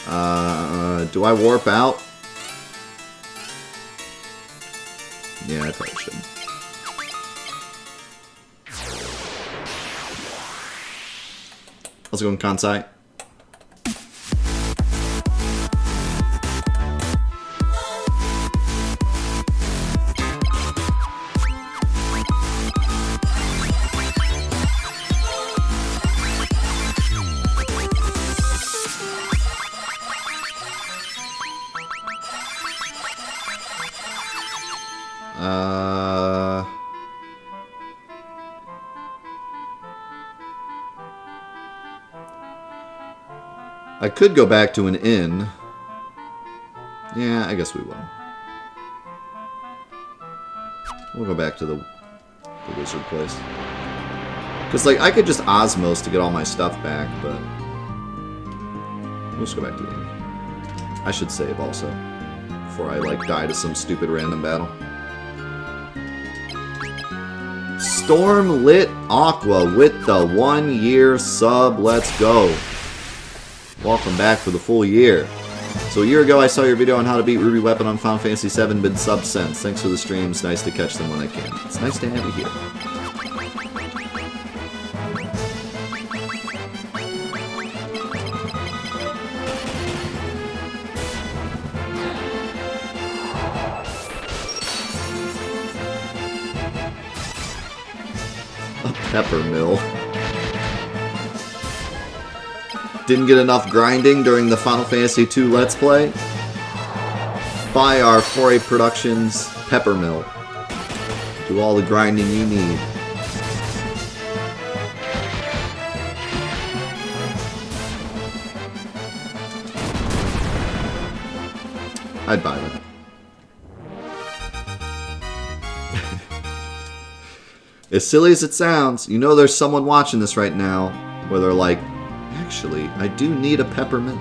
Do I warp out? Yeah, I probably should. Let's go in Kansai. I could go back to an inn. Yeah, I guess we will. We'll go back to the wizard place. Because, like, I could just Osmos to get all my stuff back, but... We'll just go back to the inn. I should save also. Before I, like, die to some stupid random battle. Stormlit Aqua with the 1-year sub. Let's go. Welcome back for the full year. So a year ago I saw your video on how to beat Ruby Weapon on Final Fantasy VII, been sub since. Thanks for the streams, nice to catch them when I can. It's nice to have you here. A pepper mill. Didn't get enough grinding during the Final Fantasy II Let's Play? Buy our 4A Productions Pepper Mill. Do all the grinding you need. I'd buy that. As silly as it sounds, you know there's someone watching this right now where they're like, actually, I do need a peppermint.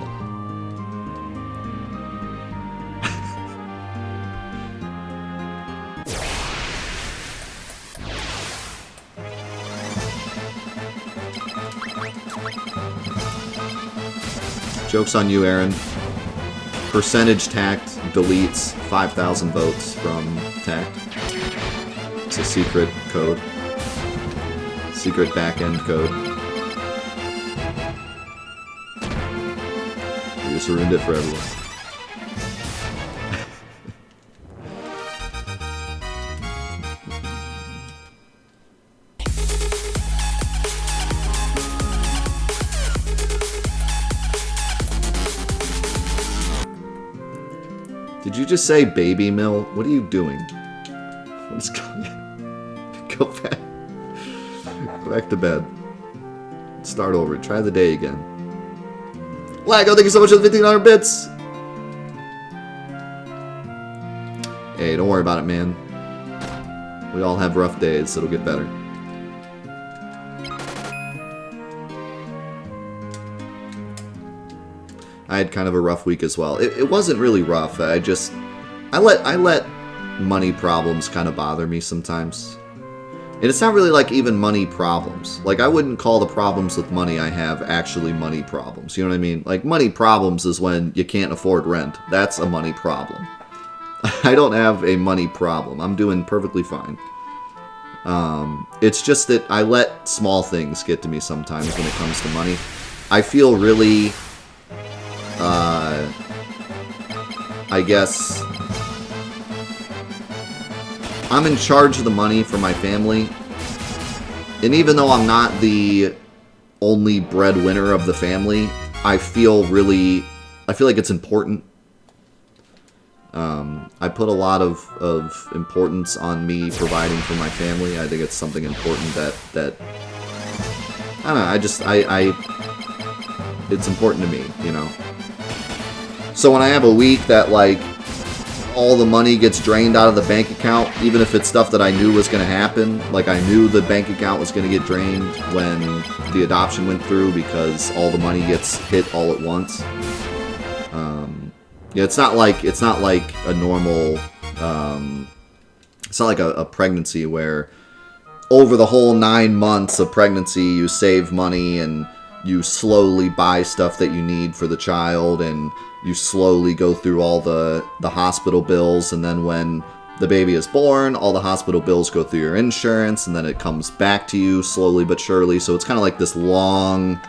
Joke's on you, Aaron. Percentage tact deletes 5,000 votes from tact. It's a secret code. Secret back-end code. You just ruined it for everyone. Did you just say baby mill? What are you doing? What's going on? Go back. Go back to bed. Start over. Try the day again. Lago, thank you so much for the 1,500 bits! Hey, don't worry about it, man. We all have rough days. It'll get better. I had kind of a rough week as well. It wasn't really rough. I let money problems kind of bother me sometimes. And it's not really like even money problems. Like, I wouldn't call the problems with money I have actually money problems. You know what I mean? Like, money problems is when you can't afford rent. That's a money problem. I don't have a money problem. I'm doing perfectly fine. It's just that I let small things get to me sometimes when it comes to money. I feel really... I guess I'm in charge of the money for my family, and even though I'm not the only breadwinner of the family, I feel like it's important. I put a lot of importance on me providing for my family. I think it's something important that I don't know, it's important to me, you know. So when I have a week that, like, all the money gets drained out of the bank account, even if it's stuff that I knew was going to happen, like I knew the bank account was going to get drained when the adoption went through because all the money gets hit all at once. Yeah, it's not like a normal, it's not like a pregnancy where over the whole 9 months of pregnancy you save money and you slowly buy stuff that you need for the child, and you slowly go through all the hospital bills, and then when the baby is born, all the hospital bills go through your insurance, and then it comes back to you slowly but surely. So it's kind of like this long,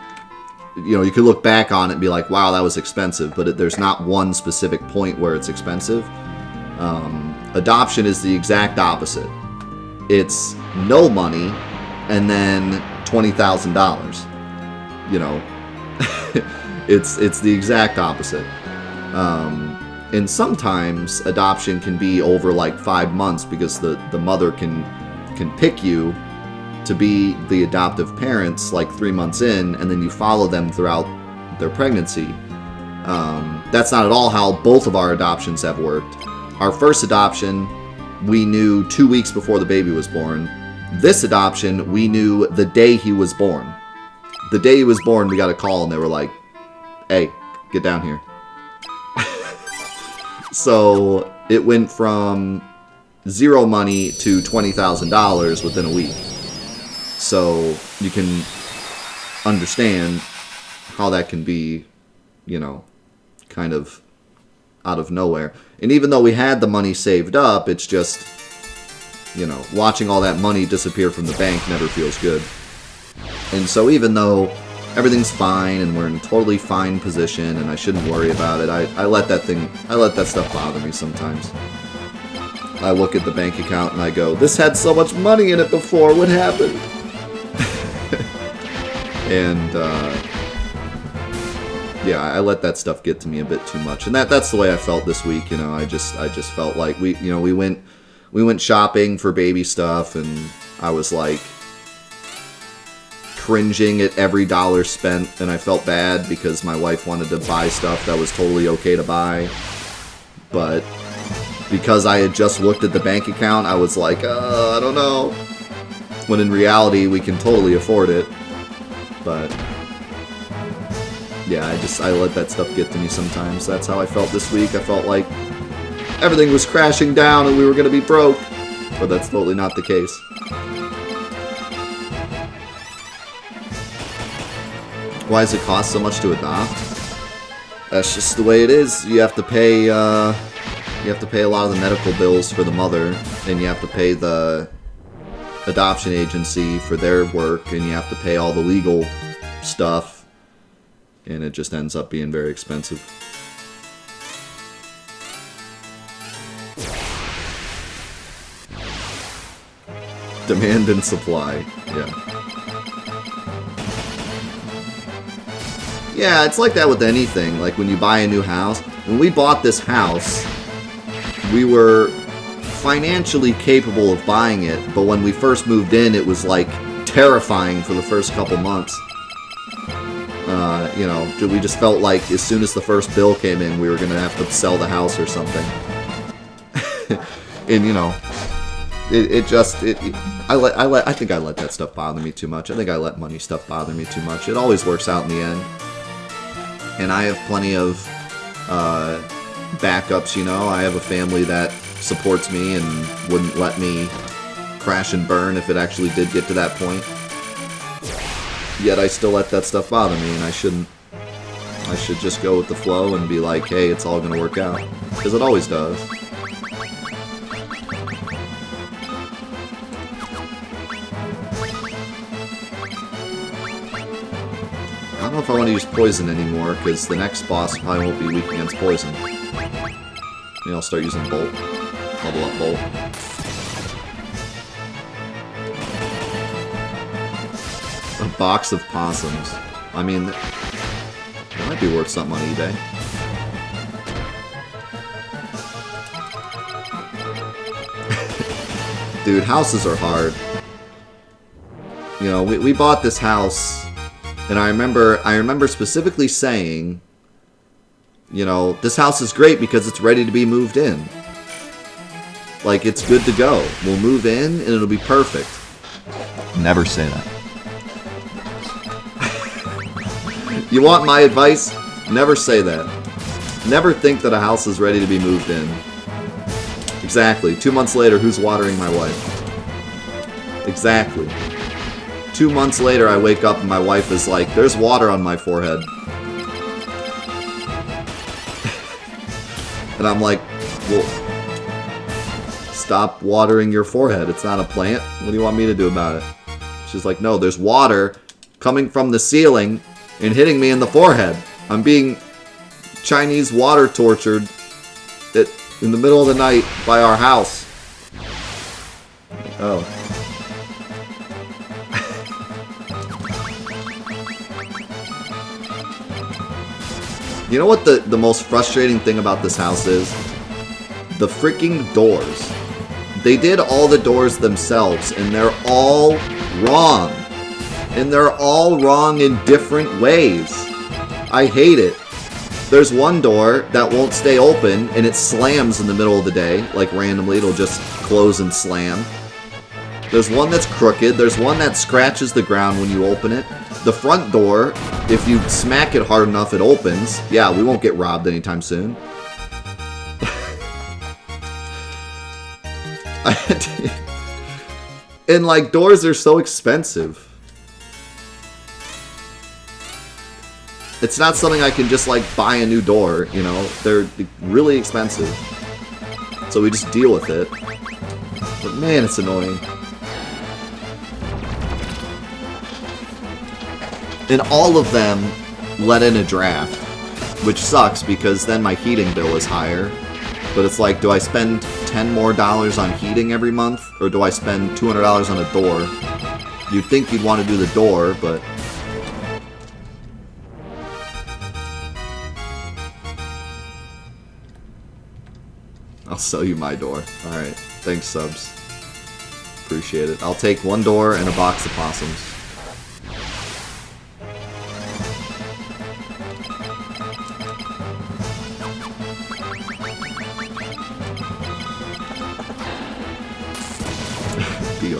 you could look back on it and be like, wow, that was expensive, but there's not one specific point where it's expensive. Adoption is the exact opposite. It's no money and then $20,000. It's the exact opposite. And sometimes adoption can be over like 5 months, because the mother can pick you to be the adoptive parents like 3 months in, and then you follow them throughout their pregnancy. That's not at all how both of our adoptions have worked. Our first adoption, we knew 2 weeks before the baby was born. This adoption, we knew the day he was born. The day he was born, we got a call, and they were like, hey, get down here. So it went from zero money to $20,000 within a week. So you can understand how that can be, kind of out of nowhere. And even though we had the money saved up, it's just, watching all that money disappear from the bank never feels good. And so even though everything's fine and we're in a totally fine position and I shouldn't worry about it, I let that stuff bother me sometimes. I look at the bank account and I go, this had so much money in it before, what happened? And yeah, I let that stuff get to me a bit too much, and that's the way I felt this week. I just felt like we went shopping for baby stuff, and I was like cringing at every dollar spent, and I felt bad because my wife wanted to buy stuff that was totally okay to buy, but because I had just looked at the bank account, I was like, I don't know. When in reality, we can totally afford it. But yeah, I let that stuff get to me sometimes. That's how I felt this week. I felt like everything was crashing down and we were going to be broke. But that's totally not the case. Why does it cost so much to adopt? That's just the way it is. You have to pay a lot of the medical bills for the mother, and you have to pay the adoption agency for their work, and you have to pay all the legal stuff, and it just ends up being very expensive. Demand and supply, yeah. Yeah, it's like that with anything. Like when you buy a new house. When we bought this house, we were financially capable of buying it, but when we first moved in, it was like terrifying for the first couple months. We just felt like as soon as the first bill came in, we were going to have to sell the house or something. And I think I let that stuff bother me too much. I think I let money stuff bother me too much. It always works out in the end. And I have plenty of backups, I have a family that supports me and wouldn't let me crash and burn if it actually did get to that point. Yet I still let that stuff bother me, and I shouldn't. I should just go with the flow and be like, hey, it's all gonna work out. Because it always does. I don't know if I want to use poison anymore, because the next boss probably won't be weak against poison. Maybe I'll start using Bolt. Level up Bolt. A box of possums. I mean, that might be worth something on eBay. Dude, houses are hard. We bought this house, and I remember specifically saying, this house is great because it's ready to be moved in. Like, it's good to go. We'll move in, and it'll be perfect. Never say that. You want my advice? Never say that. Never think that a house is ready to be moved in. Exactly. 2 months later, who's watering my wife? Exactly. 2 months later, I wake up and my wife is like, there's water on my forehead. And I'm like, well, stop watering your forehead. It's not a plant. What do you want me to do about it? She's like, no, there's water coming from the ceiling and hitting me in the forehead. I'm being Chinese water tortured in the middle of the night by our house. Oh. You know what the most frustrating thing about this house is? The freaking doors. They did all the doors themselves, and they're all wrong. And they're all wrong in different ways. I hate it. There's one door that won't stay open, and it slams in the middle of the day. Like, randomly, it'll just close and slam. There's one that's crooked. There's one that scratches the ground when you open it. The front door, if you smack it hard enough, it opens. Yeah, we won't get robbed anytime soon. And, like, doors are so expensive. It's not something I can just, like, buy a new door, you know? They're really expensive. So we just deal with it. But, man, it's annoying. And all of them let in a draft, which sucks because then my heating bill is higher. But it's like, do I spend $10 more on heating every month, or do I spend $200 on a door? You'd think you'd want to do the door, but... I'll sell you my door. Alright, thanks, subs. Appreciate it. I'll take one door and a box of possums. Deal.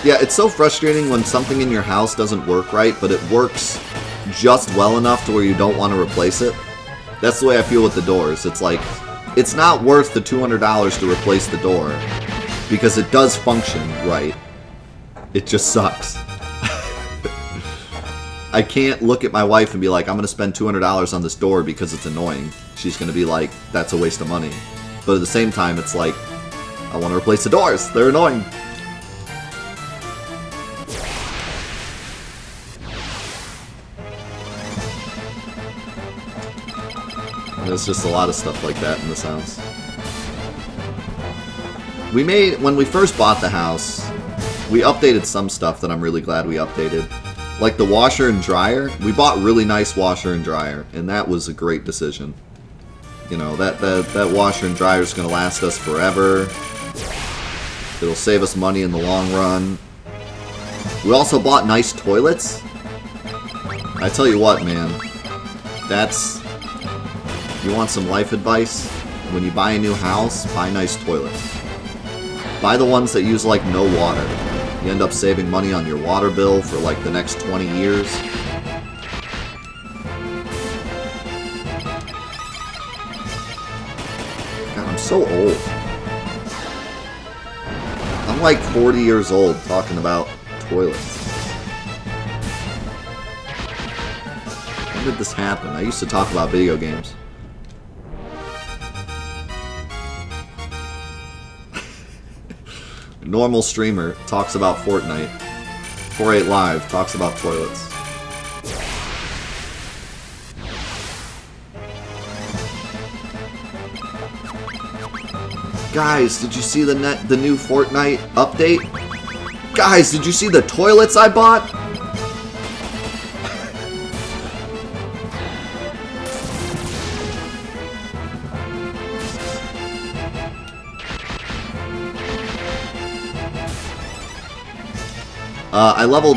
Yeah, it's so frustrating when something in your house doesn't work right, but it works just well enough to where you don't want to replace it. That's the way I feel with the doors. It's like, it's not worth the $200 to replace the door, because it does function right. It just sucks. I can't look at my wife and be like, I'm going to spend $200 on this door because it's annoying. She's going to be like, that's a waste of money. But at the same time, it's like, I want to replace the doors. They're annoying. There's just a lot of stuff like that in this house. When we first bought the house, we updated some stuff that I'm really glad we updated. Like the washer and dryer. We bought really nice washer and dryer, and that was a great decision. You know, that washer and dryer is going to last us forever. It'll save us money in the long run. We also bought nice toilets. I tell you what, man. That's... You want some life advice? When you buy a new house, buy nice toilets. Buy the ones that use, like, no water. You end up saving money on your water bill for, like, the next 20 years. God, I'm so old. I'm, like, 40 years old talking about toilets. When did this happen? I used to talk about video games. Normal streamer talks about Fortnite. 48 Live talks about toilets. Guys, did you see the new Fortnite update? Guys, did you see the toilets I bought?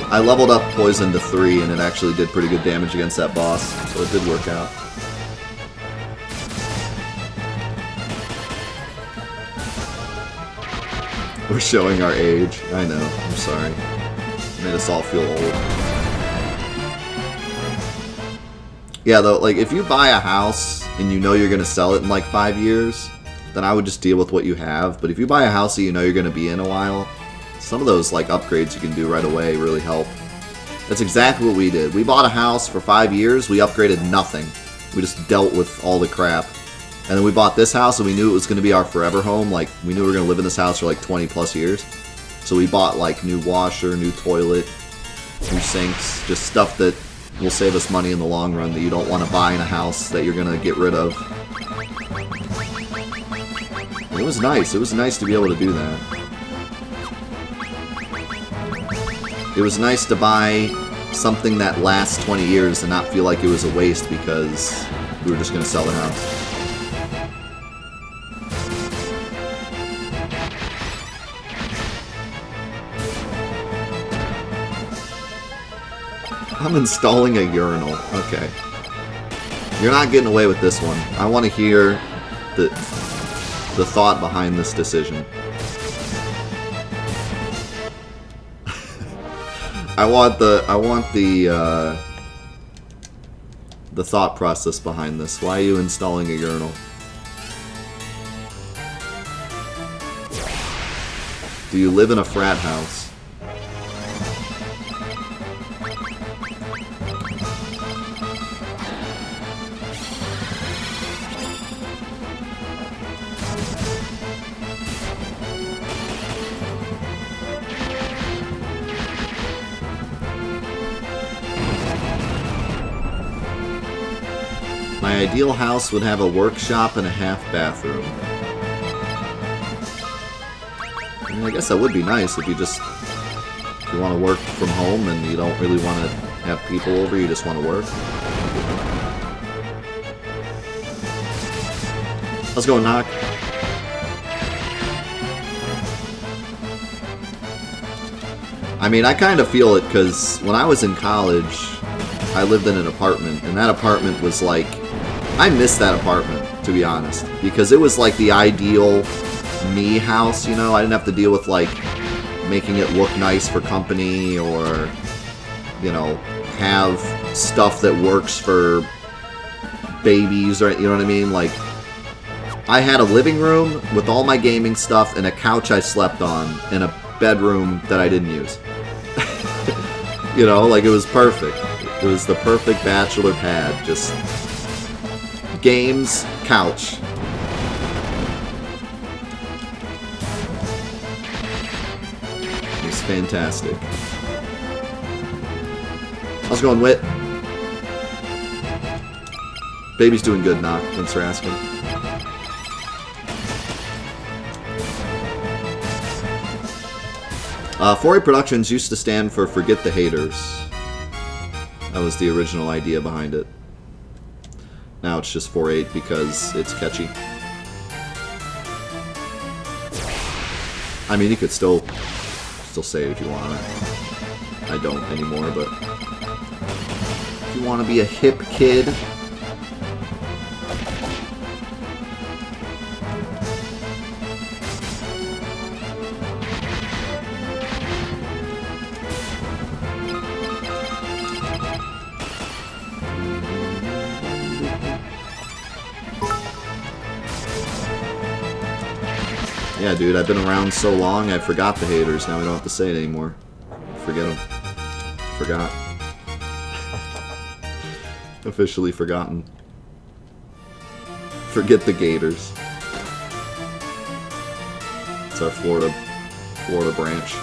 I leveled up Poison to 3, and it actually did pretty good damage against that boss, so it did work out. We're showing our age. I know, I'm sorry. Made us all feel old. Yeah, though, like, if you buy a house and you know you're going to sell it in, like, 5 years, then I would just deal with what you have. But if you buy a house that you know you're going to be in a while, some of those, like, upgrades you can do right away really help. That's exactly what we did. We bought a house for 5 years. We upgraded nothing. We just dealt with all the crap. And then we bought this house, and we knew it was going to be our forever home. Like, we knew we were going to live in this house for, like, 20-plus years. So we bought, like, new washer, new toilet, new sinks, just stuff that will save us money in the long run that you don't want to buy in a house that you're going to get rid of. And it was nice. It was nice to be able to do that. It was nice to buy something that lasts 20 years and not feel like it was a waste because we were just going to sell the house. I'm installing a urinal. Okay. You're not getting away with this one. I want to hear the thought behind this decision. I want the thought process behind this. Why are you installing a urinal? Do you live in a frat house? My ideal house would have a workshop and a half bathroom. I mean, I guess that would be nice if you want to work from home and you don't really want to have people over, you just want to work. Let's go, Knock. I mean, I kind of feel it because when I was in college, I lived in an apartment, and that apartment was like... I miss that apartment, to be honest, because it was like the ideal me house, you know? I didn't have to deal with, like, making it look nice for company or, you know, have stuff that works for babies, or, you know what I mean? Like, I had a living room with all my gaming stuff and a couch I slept on and a bedroom that I didn't use. You know, like, it was perfect. It was the perfect bachelor pad, just... games, couch. It was fantastic. How's it going, Wit? Baby's doing good, Knock. Thanks for asking. Foray Productions used to stand for Forget the Haters. That was the original idea behind it. Now it's just 4-8 because it's catchy. I mean, you could still say it if you want. I don't anymore, but if you want to be a hip kid. Yeah, dude, I've been around so long, I forgot the haters. Now we don't have to say it anymore. Forget them. Forgot. Officially forgotten. Forget the Gators. It's our Florida branch.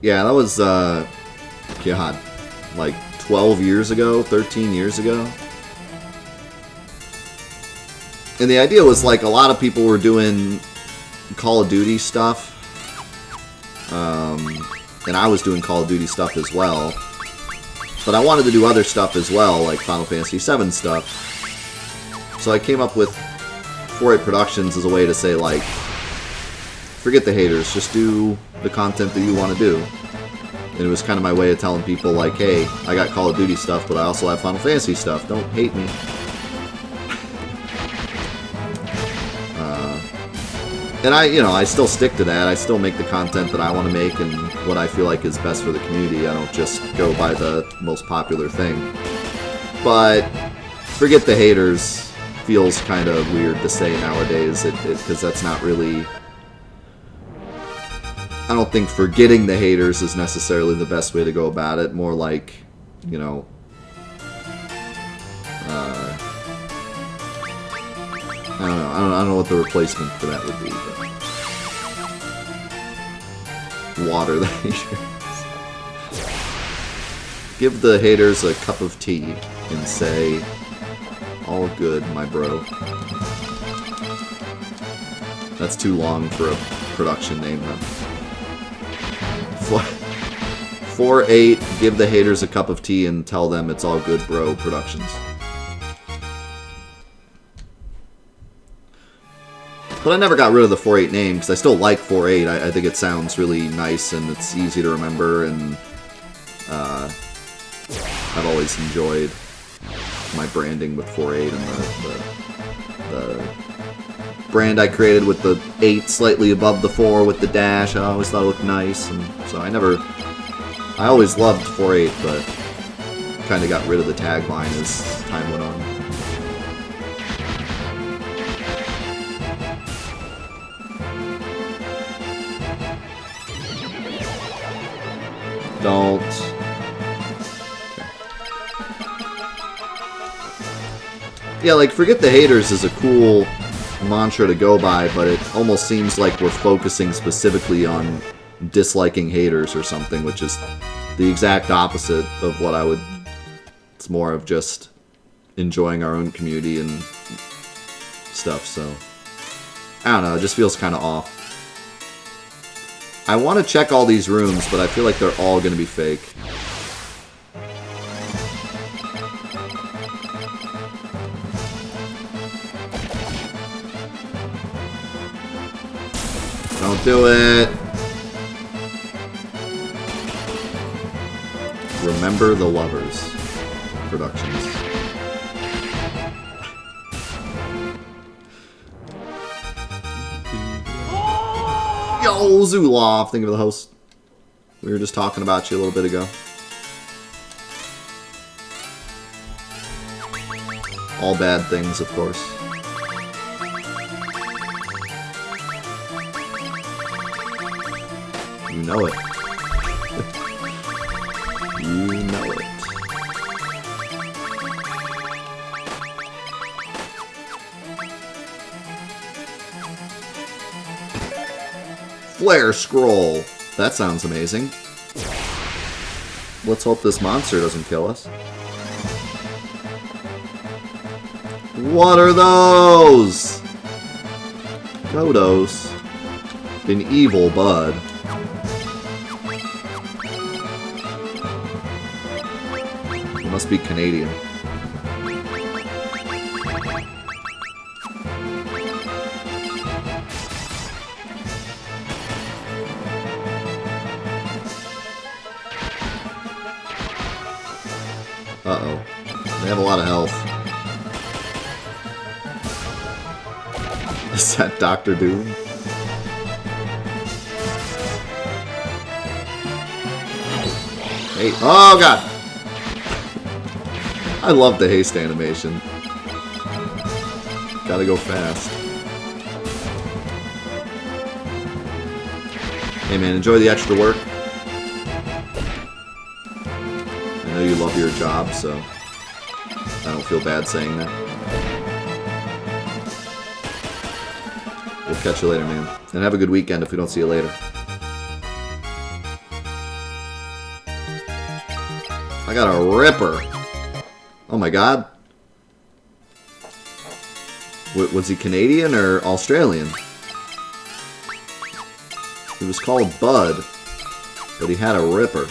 Yeah, that was, God, like 12 years ago, 13 years ago. And the idea was, like, a lot of people were doing Call of Duty stuff. And I was doing Call of Duty stuff as well. But I wanted to do other stuff as well, like Final Fantasy VII stuff. So I came up with 4-8 Productions as a way to say, like, forget the haters. Just do the content that you want to do. And it was kind of my way of telling people, like, hey, I got Call of Duty stuff, but I also have Final Fantasy stuff. Don't hate me. And I still stick to that. I still make the content that I want to make and what I feel like is best for the community. I don't just go by the most popular thing. But forget the haters feels kind of weird to say nowadays, because that's not really... I don't think forgetting the haters is necessarily the best way to go about it. More like, you know... I don't know. I don't know what the replacement for that would be. But water the haters. Give the haters a cup of tea and say, all good, my bro. That's too long for a production name, though. 4-8, give the haters a cup of tea and tell them it's all good, bro, Productions. But I never got rid of the 4-8 name, because I still like 4-8. I think it sounds really nice, and it's easy to remember, and I've always enjoyed my branding with 4-8, and the brand I created with the 8 slightly above the 4 with the dash. I always thought it looked nice, and so I always loved 4-8, but kind of got rid of the tagline as time went on. Don't. Yeah, like, forget the haters is a cool mantra to go by, but it almost seems like we're focusing specifically on disliking haters or something, which is the exact opposite of what I would... It's more of just enjoying our own community and stuff, so... I don't know, it just feels kind of off. I want to check all these rooms, but I feel like they're all going to be fake. Don't do it. Remember the Lovers Productions. Yo, Zulov, think of the host. We were just talking about you a little bit ago. All bad things, of course. You know it. You know it. Flare Scroll. That sounds amazing. Let's hope this monster doesn't kill us. What are those? Godos. An evil bud. It must be Canadian. Uh-oh. They have a lot of health. Is that Dr. Doom? Hey, oh god! I love the haste animation. Gotta go fast. Hey man, enjoy the extra work. I know you love your job, so I don't feel bad saying that. We'll catch you later, man. And have a good weekend if we don't see you later. I got a ripper. Oh my god. Was he Canadian or Australian? He was called Bud, but he had a ripper.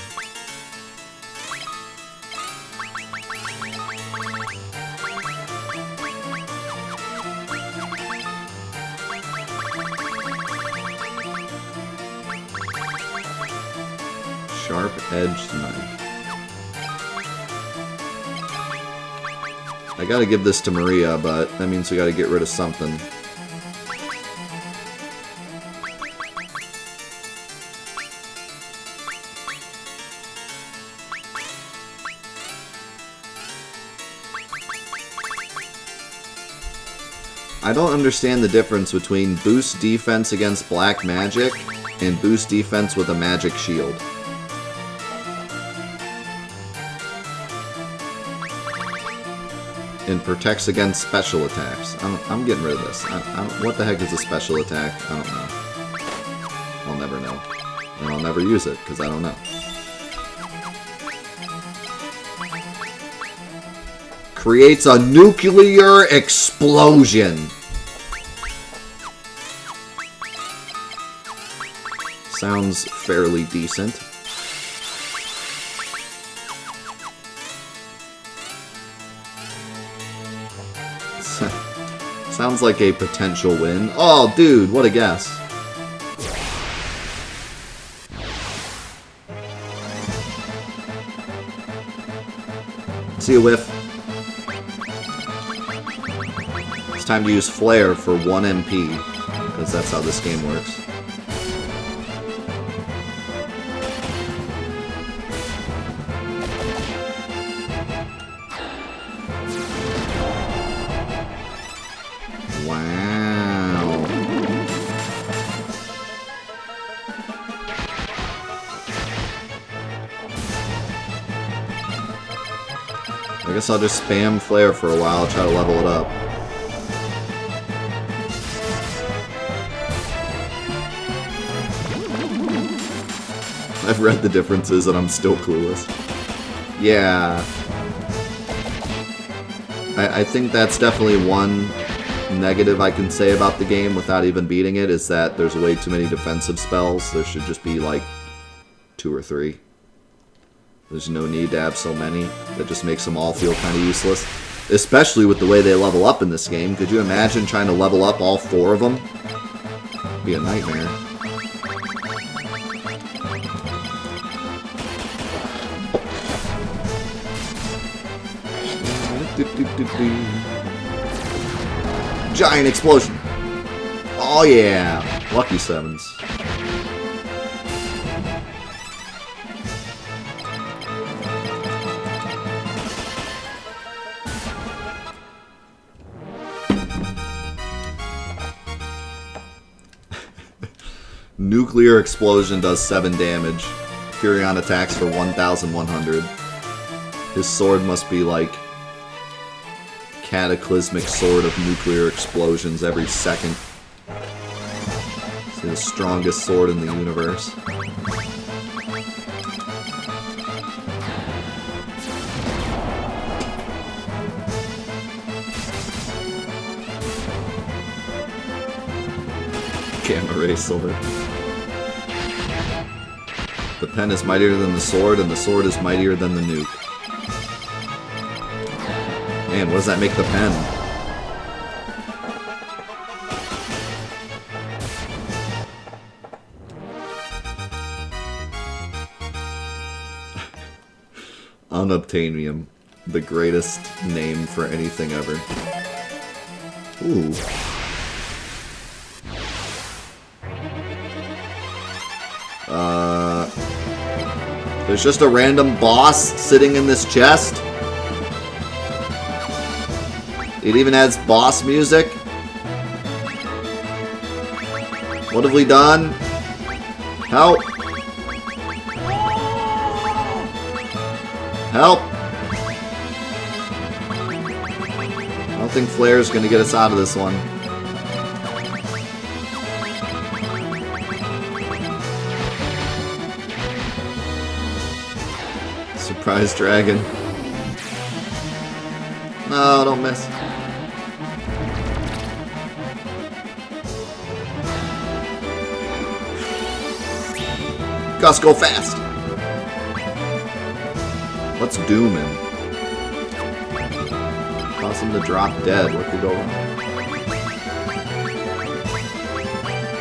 Edged knife. I gotta give this to Maria, but that means we gotta get rid of something. I don't understand the difference between boost defense against black magic and boost defense with a magic shield. And protects against special attacks. I'm getting rid of this. What the heck is a special attack? I don't know. I'll never know. And I'll never use it, because I don't know. Creates a nuclear explosion. Sounds fairly decent. Sounds like a potential win. Oh, dude, what a guess. See a whiff. It's time to use Flare for 1 MP, because that's how this game works. I guess I'll just spam Flare for a while, try to level it up. I've read the differences and I'm still clueless. Yeah. I think that's definitely one negative I can say about the game without even beating it, is that there's way too many defensive spells. There should just be like 2 or 3. There's no need to have so many. That just makes them all feel kind of useless. Especially with the way they level up in this game. Could you imagine trying to level up all 4 of them? It'd be a nightmare. Giant explosion! Oh yeah! Lucky 7s. Nuclear explosion does 7 damage. Furion attacks for 1,100. His sword must be like cataclysmic sword of nuclear explosions every second. It's the strongest sword in the universe. Gamma ray sword. The pen is mightier than the sword, and the sword is mightier than the nuke. Man, what does that make the pen? Unobtainium. The greatest name for anything ever. Ooh. There's just a random boss sitting in this chest. It even has boss music. What have we done? Help! Help! I don't think Flare's gonna get us out of this one. Surprise dragon. No, don't miss. Gus, go fast! Let's doom him. Cause him to drop dead. What could go wrong?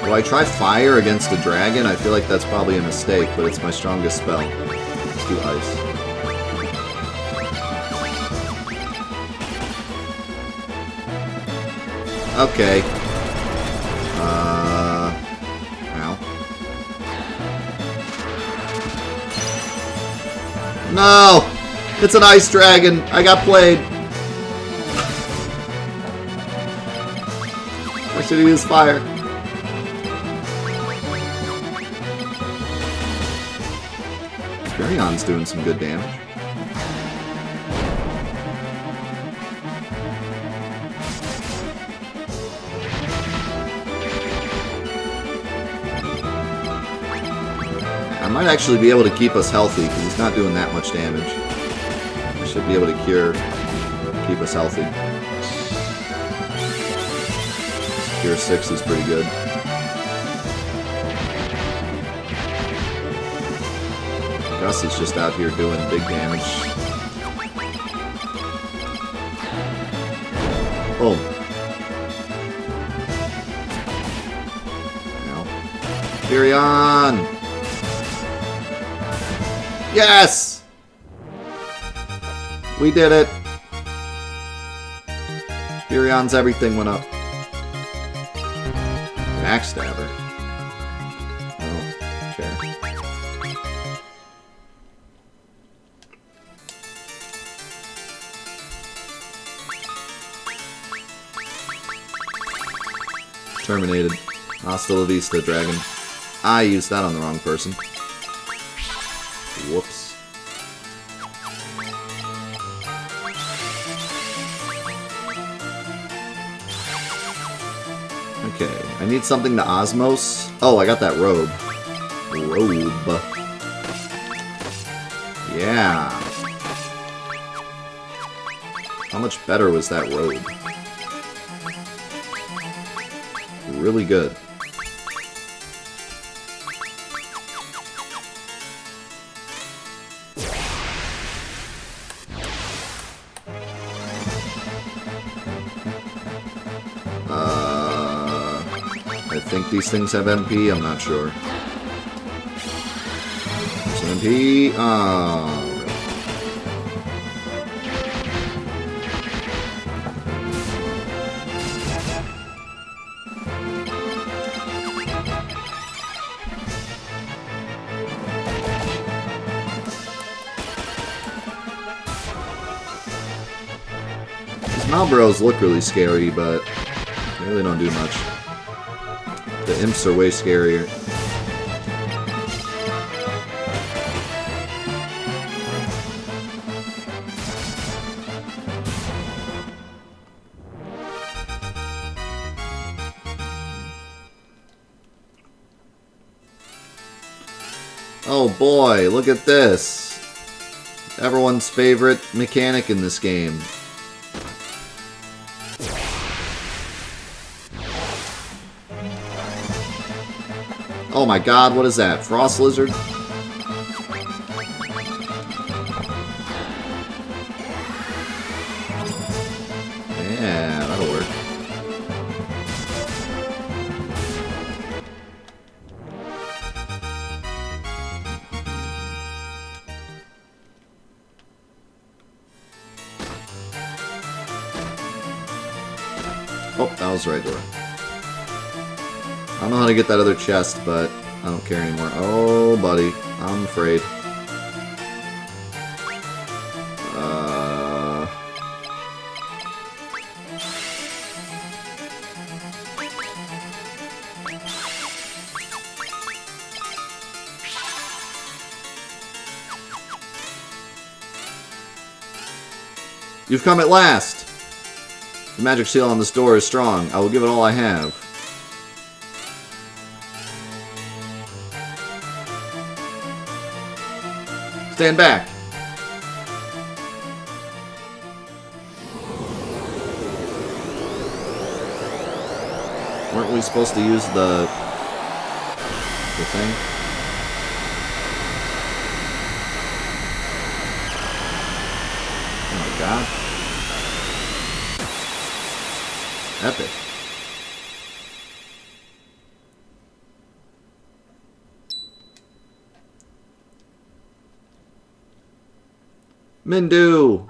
Do I try fire against a dragon? I feel like that's probably a mistake, but it's my strongest spell. Let's do ice. Okay. Ow. No! It's an ice dragon! I got played! I should have used fire. Furion's doing some good damage. I might actually be able to keep us healthy because he's not doing that much damage. I should be able to keep us healthy. Cure 6 is pretty good. Gus is just out here doing big damage. Boom. Ow. Furion! Yes! We did it! Furion's everything went up. Backstabber. Oh, okay. Terminated. Hasta la vista, dragon. I used that on the wrong person. Whoops. Okay, I need something to Osmos. Oh, I got that robe. Robe. Yeah. How much better was that robe? Really good. I think these things have MP, I'm not sure. Some MP, These Malboros look really scary, but they really don't do much. The imps are way scarier. Oh boy, look at this. Everyone's favorite mechanic in this game. Oh my god, what is that? Frost lizard? Yeah, that'll work. Oh, that was the right door. I don't know how to get that other chest, but I don't care anymore. Oh, buddy. I'm afraid. You've come at last! The magic seal on this door is strong. I will give it all I have. Stand back! Weren't we supposed to use the thing? Oh my god. Epic. Mindu!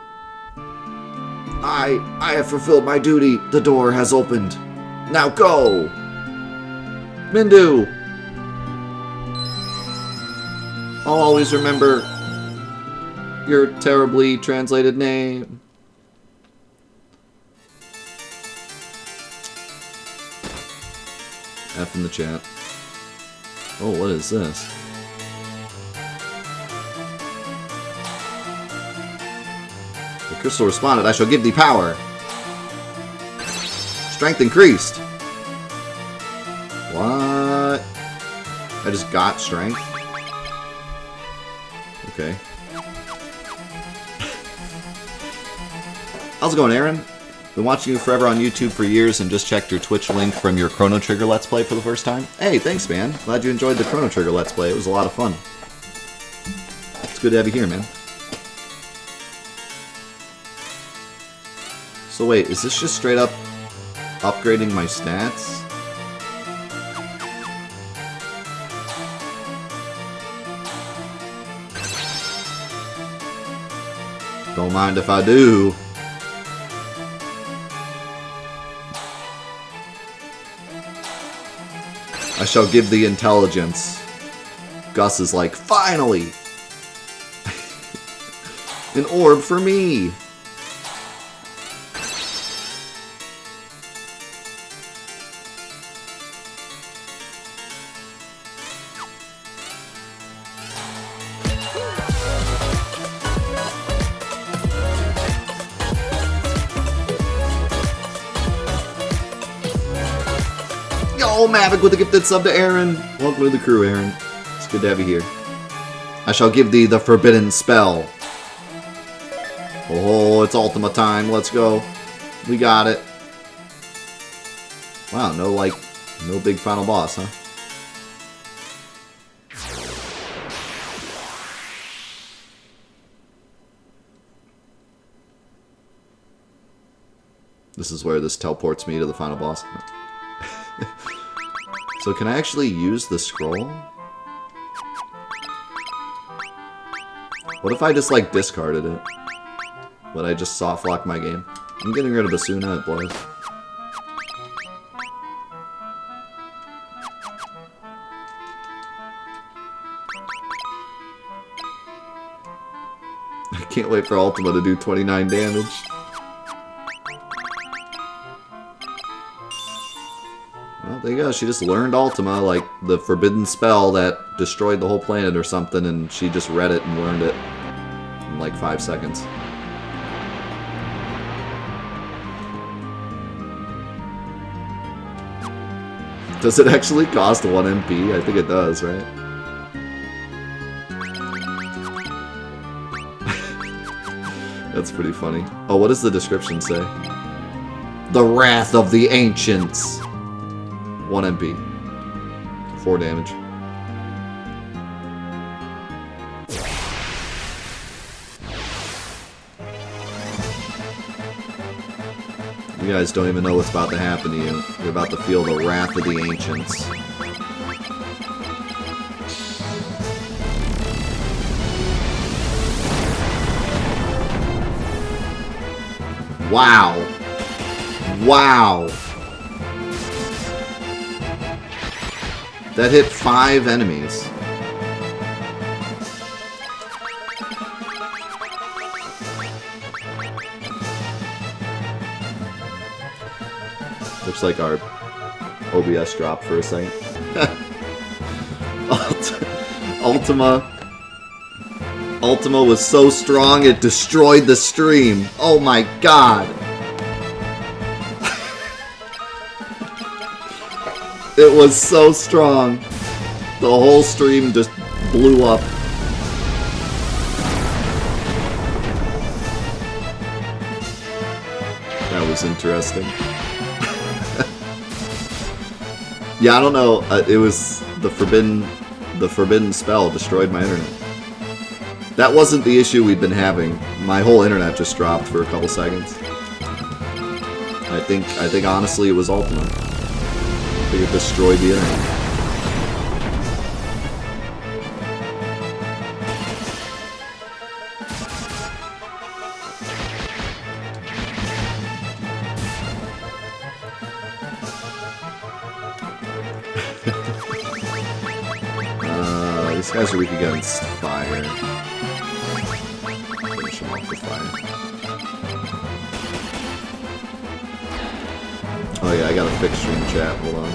I have fulfilled my duty. The door has opened. Now go! Mindu! I'll always remember your terribly translated name. F in the chat. Oh, what is this? The crystal responded, I shall give thee power. Strength increased. What? I just got strength? Okay. How's it going, Aaron? Been watching you forever on YouTube for years and just checked your Twitch link from your Chrono Trigger Let's Play for the first time. Hey, thanks, man. Glad you enjoyed the Chrono Trigger Let's Play. It was a lot of fun. It's good to have you here, man. So wait, is this just straight up upgrading my stats? Don't mind if I do. I shall give thee intelligence. Gus is like, finally! An orb for me! Yo, Mavic with a gifted sub to Aaron. Welcome to the crew, Aaron. It's good to have you here. I shall give thee the forbidden spell. Oh, it's Ultima time. Let's go. We got it. Wow, no big final boss, huh? This is where this teleports me to the final boss. So can I actually use the scroll? What if I just like discarded it? Would I just soft lock my game? I'm getting rid of Basuna, it blows. I can't wait for Ultima to do 29 damage. Well, there you go. She just learned Ultima, like the forbidden spell that destroyed the whole planet or something, and she just read it and learned it in like 5 seconds. Does it actually cost 1 MP? I think it does, right? That's pretty funny. Oh, what does the description say? The Wrath of the Ancients. 1 MP. 4 damage. You guys don't even know what's about to happen to you. You're about to feel the wrath of the ancients. Wow. Wow. That hit 5 enemies. Looks like our OBS dropped for a second. Ultima was so strong it destroyed the stream. Oh my god. It was so strong. The whole stream just blew up. That was interesting. Yeah, I don't know. It was the forbidden spell destroyed my internet. That wasn't the issue we'd been having. My whole internet just dropped for a couple seconds. I think honestly it was Ultima. I think it destroyed the internet. These guys are weak against fire. Finish them off with fire. Oh yeah, I gotta fix stream chat. Hold on.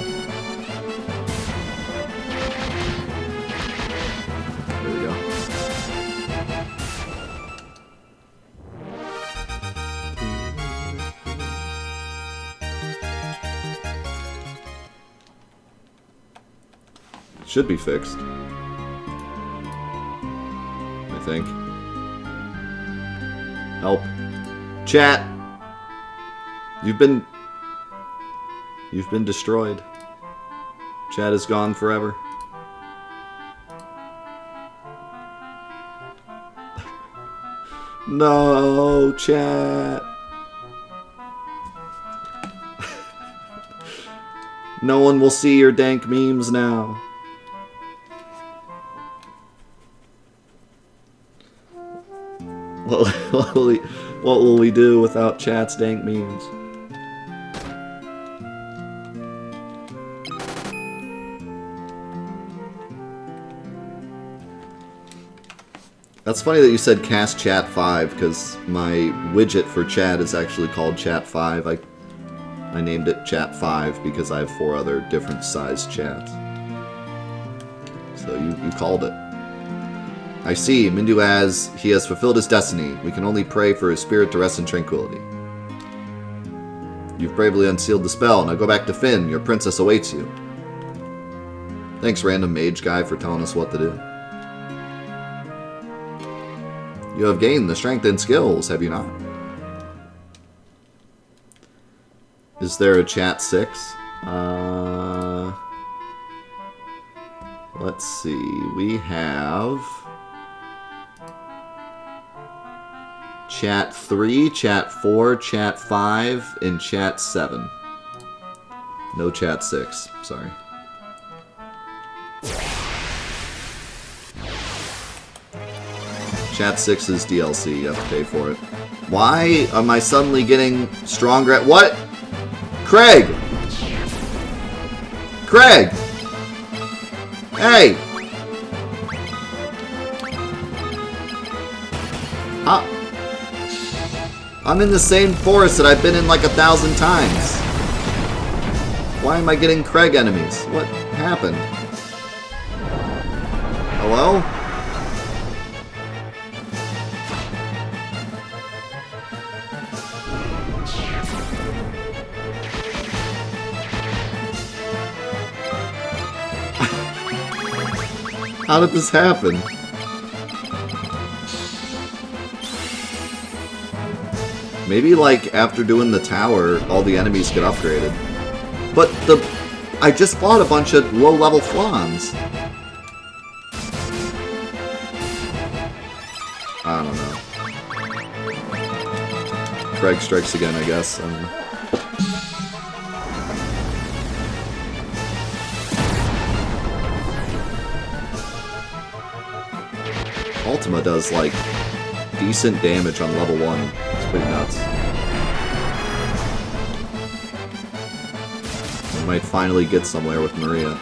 There we go. Should be fixed. I think. Help. Chat! You've been destroyed. Chat is gone forever. No, chat. No one will see your dank memes now. What will we do without chat's dank memes? That's funny that you said cast chat 5, because my widget for chat is actually called chat 5. I named it chat 5 because I have 4 other different sized chats. So you called it. I see, Mindu he has fulfilled his destiny. We can only pray for his spirit to rest in tranquility. You've bravely unsealed the spell. Now go back to Finn. Your princess awaits you. Thanks, random mage guy, for telling us what to do. You have gained the strength and skills, have you not? Is there a chat 6? Let's see. We have chat 3, chat 4, chat 5, and chat 7. No chat 6, sorry. Chat 6 is DLC, you have to pay for it. Why am I suddenly getting stronger at what? Craig! Craig! Hey! I'm in the same forest that I've been in like 1,000 times. Why am I getting Craig enemies? What happened? Hello? How did this happen? Maybe, like, after doing the tower, all the enemies get upgraded. But I just fought a bunch of low-level flans. I don't know. Craig strikes again, I guess. I don't know. Ultima does, like, decent damage on level 1. It's pretty nuts. We might finally get somewhere with Maria.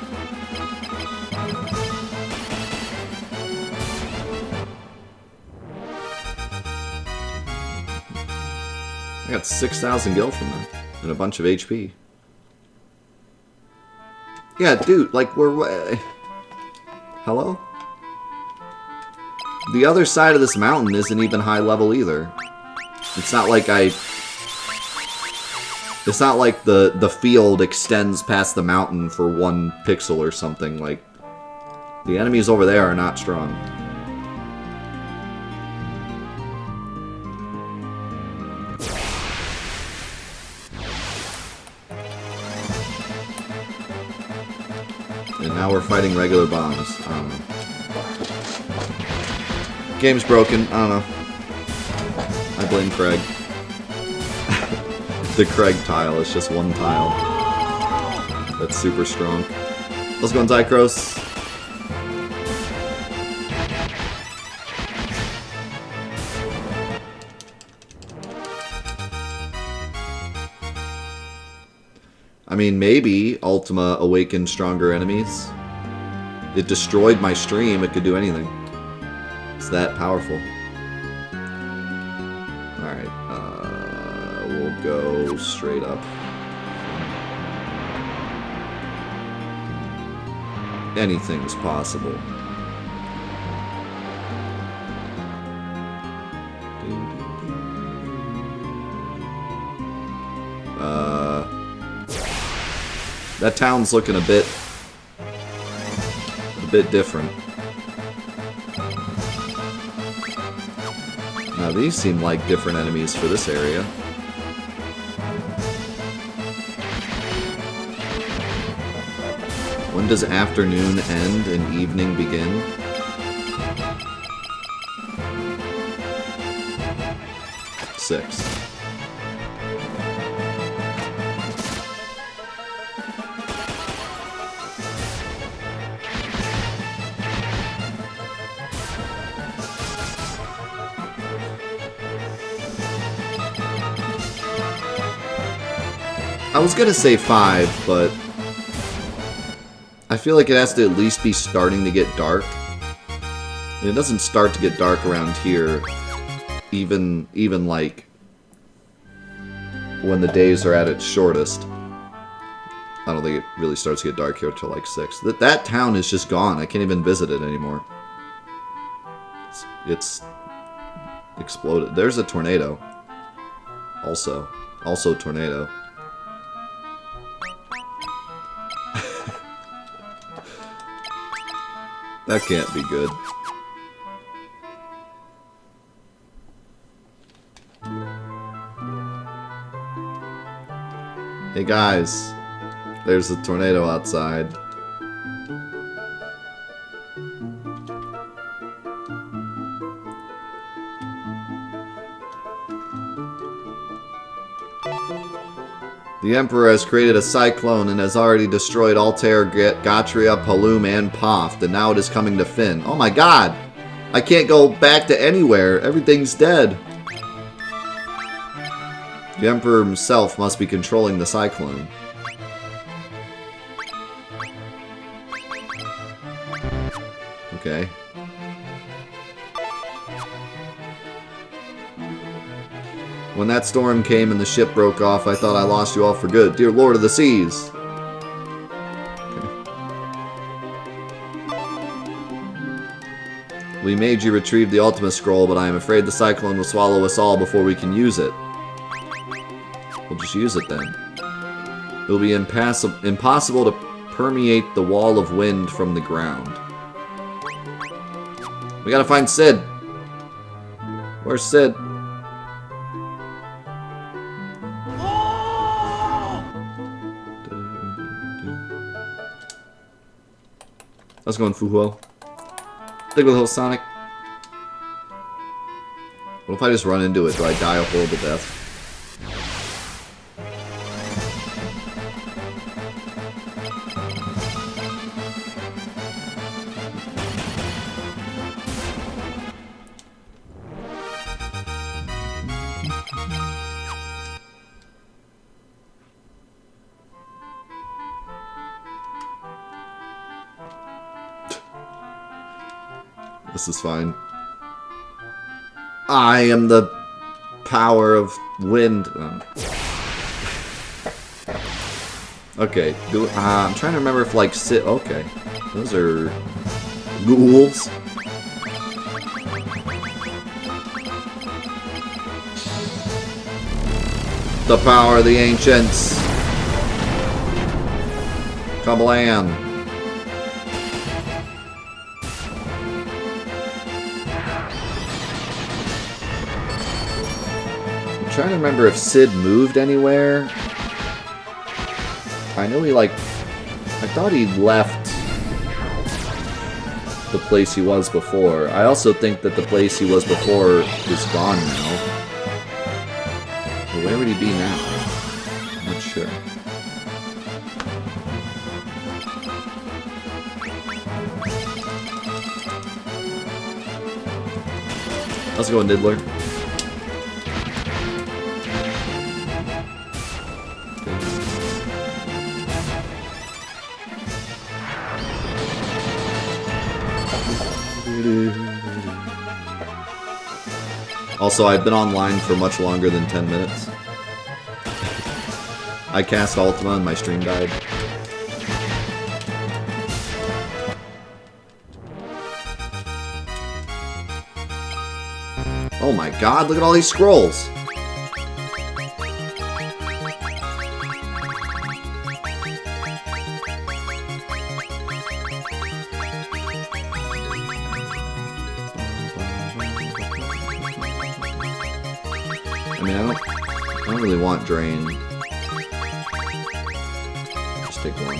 I got 6,000 gil from them, and a bunch of HP. Yeah, dude, like, we're... Hello? The other side of this mountain isn't even high level either. It's not like It's not like the field extends past the mountain for 1 pixel or something. Like, the enemies over there are not strong. And now we're fighting regular bombs. I don't know. Game's broken. I don't know. I blame Craig. The Craig tile is just 1 tile. That's super strong. Let's go on Zycros. I mean, maybe Ultima awakens stronger enemies. It destroyed my stream. It could do anything. It's that powerful. Alright, we'll go straight up. Anything's possible. That town's looking a bit different. Now these seem like different enemies for this area. When does afternoon end and evening begin? Six. I was gonna say 5, but I feel like it has to at least be starting to get dark. And it doesn't start to get dark around here, even like when the days are at its shortest. I don't think it really starts to get dark here until like 6. That town is just gone. I can't even visit it anymore. It's exploded. There's a tornado. Also tornado. That can't be good. Hey guys, there's a tornado outside. The Emperor has created a cyclone and has already destroyed Altair, Gatria, Palum, and Poft, and now it is coming to Finn. Oh my god! I can't go back to anywhere. Everything's dead. The Emperor himself must be controlling the cyclone. Okay. When that storm came and the ship broke off, I thought I lost you all for good. Dear Lord of the Seas! Okay. We made you retrieve the Ultima Scroll, but I am afraid the cyclone will swallow us all before we can use it. We'll just use it then. It will be impossible to permeate the wall of wind from the ground. We gotta find Sid. Where's Sid? How's it going, Fuhuo? Dig with the whole Sonic. What if I just run into it? Do I die a horrible death? This is fine. I am the power of wind. Okay, I'm trying to remember if like okay, those are ghouls. The power of the ancients. Kablam. I'm trying to remember if Sid moved anywhere. I know he I thought he left the place he was before. I also think that the place he was before is gone now. But where would he be now? I'm not sure. Let's go, Niddler. Also, I've been online for much longer than 10 minutes. I cast Ultima and my stream died. Oh my god, look at all these scrolls! I mean, I don't really want Drain. Just take one.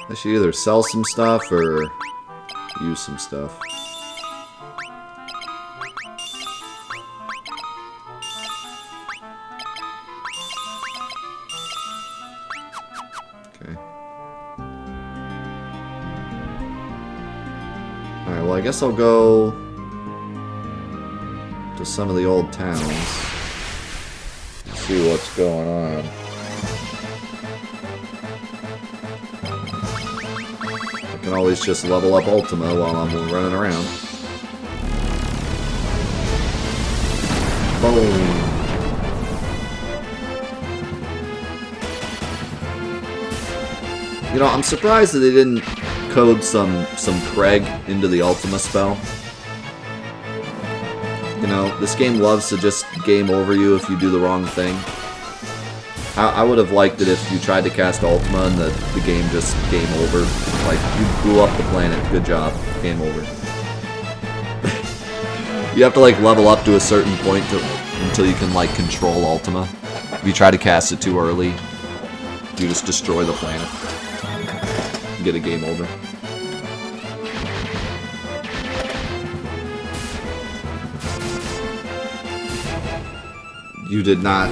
I should either sell some stuff or use some stuff. Okay. Alright, well I guess I'll go to some of the old towns. See what's going on. I can always just level up Ultima while I'm running around. Boom! You know, I'm surprised that they didn't code some Craig into the Ultima spell. You know, this game loves to just game over you if you do the wrong thing. I would have liked it if you tried to cast Ultima and the game just game over. Like, you blew up the planet, good job, game over. You have to like level up to a certain point until you can like control Ultima. If you try to cast it too early, you just destroy the planet. Get a game over. You did not.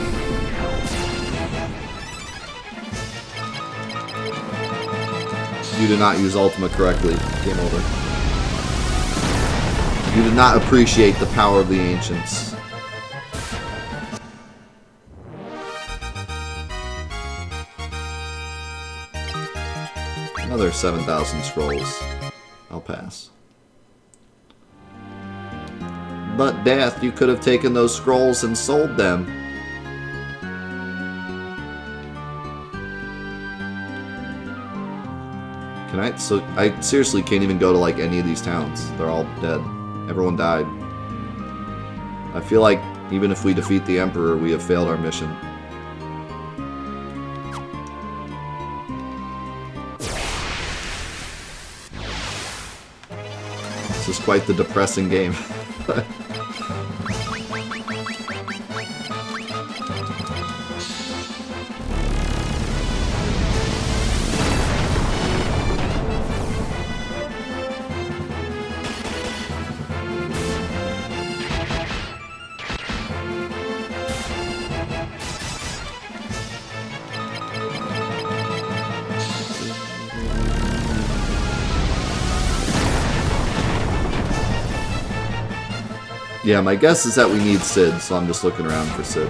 You did not use Ultima correctly. Game over. You did not appreciate the power of the ancients. Another 7,000 scrolls. I'll pass. But Death, you could have taken those scrolls and sold them. So I seriously can't even go to like any of these towns. They're all dead. Everyone died. I feel like even if we defeat the Emperor, we have failed our mission. This is quite the depressing game. Yeah, my guess is that we need Cid, so I'm just looking around for Cid.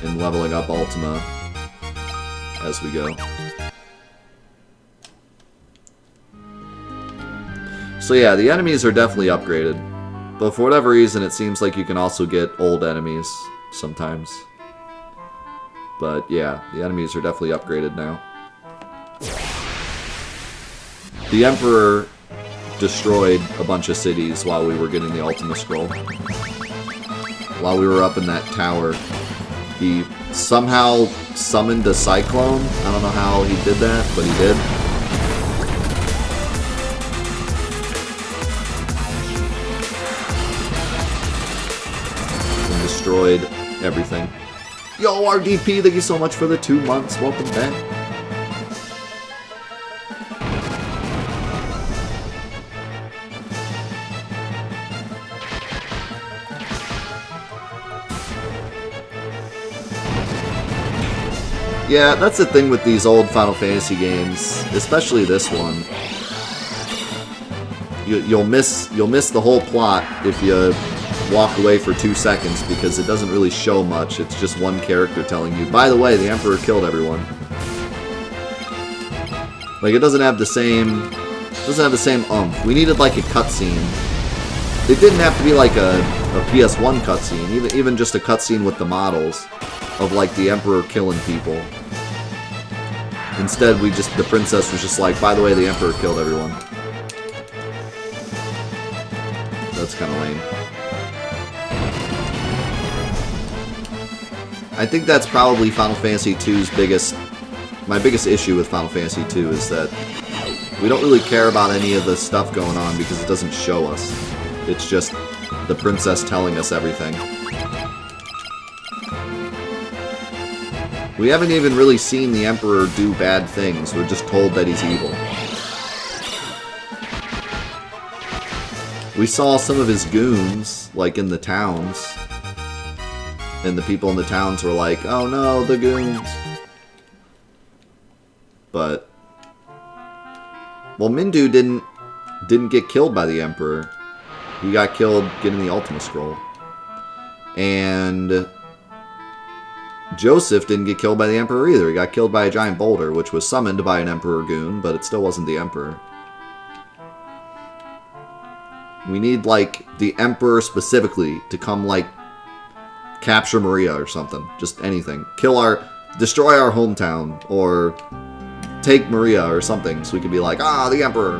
And leveling up Ultima as we go. So yeah, the enemies are definitely upgraded. But for whatever reason, it seems like you can also get old enemies sometimes. But yeah, the enemies are definitely upgraded now. The Emperor destroyed a bunch of cities while we were getting the Ultima Scroll. While we were up in that tower, he somehow summoned a cyclone. I don't know how he did that, but he did. And destroyed everything. Yo, RDP, thank you so much for the 2 months. Welcome back. Yeah, that's the thing with these old Final Fantasy games, especially this one. You'll miss the whole plot if you walk away for 2 seconds because it doesn't really show much. It's just one character telling you, by the way, the Emperor killed everyone. Like, it doesn't have the same oomph. We needed like a cutscene. It didn't have to be like a PS1 cutscene, even just a cutscene with the models of like the Emperor killing people. Instead, the princess was just like, by the way, the Emperor killed everyone. That's kind of lame. I think that's probably Final Fantasy II's my biggest issue with Final Fantasy II is that we don't really care about any of the stuff going on because it doesn't show us. It's just the princess telling us everything. We haven't even really seen the Emperor do bad things. We're just told that he's evil. We saw some of his goons, like, in the towns. And the people in the towns were like, oh no, the goons. But... well, Mindu didn't get killed by the Emperor. He got killed getting the Ultima Scroll. And... Joseph didn't get killed by the Emperor either. He got killed by a giant boulder, which was summoned by an Emperor goon, but it still wasn't the Emperor. We need, like, the Emperor specifically to come, like, capture Maria or something. Just anything. Destroy our hometown, or take Maria or something, so we can be like, ah, the Emperor!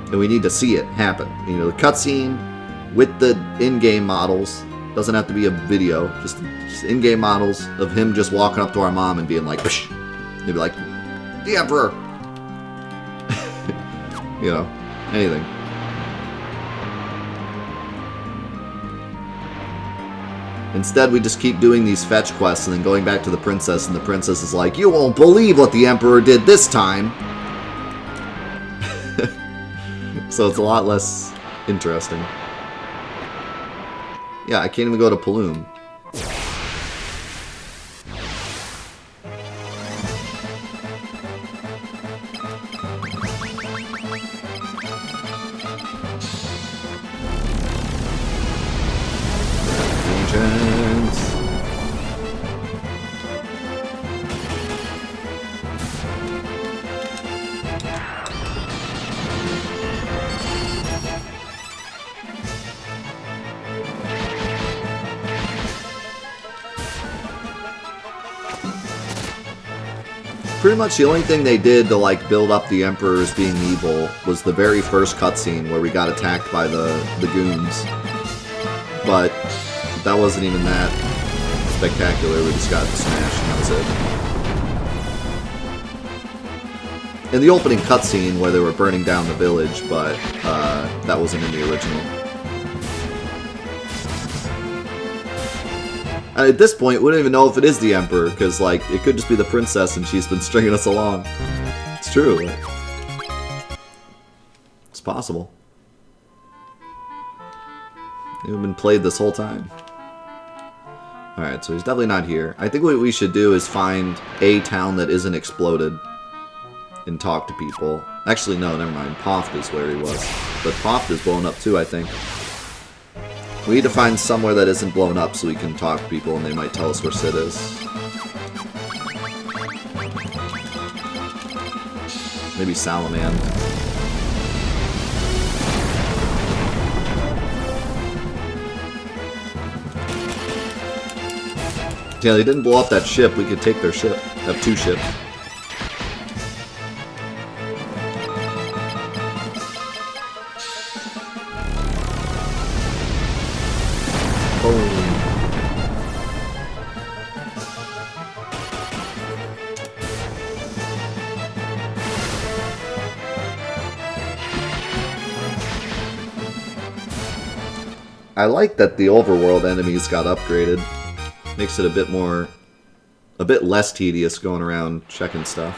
And we need to see it happen. You know, the cutscene with the in-game models. Doesn't have to be a video, just in-game models of him just walking up to our mom and being like, "Psh!" They'd be like, the Emperor! You know, anything. Instead, we just keep doing these fetch quests and then going back to the princess, and the princess is like, you won't believe what the Emperor did this time! So it's a lot less interesting. Yeah, I can't even go to Paloom. Agents. Pretty much the only thing they did to, like, build up the Emperor as being evil was the very first cutscene where we got attacked by the goons. But that wasn't even that spectacular. We just got smashed and that was it. And the opening cutscene where they were burning down the village, but that wasn't in the original. At this point, we don't even know if it is the Emperor, because, like, it could just be the princess and she's been stringing us along. It's true. It's possible. They've been played this whole time. Alright, so he's definitely not here. I think what we should do is find a town that isn't exploded and talk to people. Actually, no, never mind. Poft is where he was. But Poft is blown up too, I think. We need to find somewhere that isn't blown up so we can talk to people and they might tell us where Sid is. Maybe Salamand. Yeah, they didn't blow up that ship. We could take their ship. Have 2 ships. I like that the overworld enemies got upgraded. Makes it a bit less tedious going around checking stuff.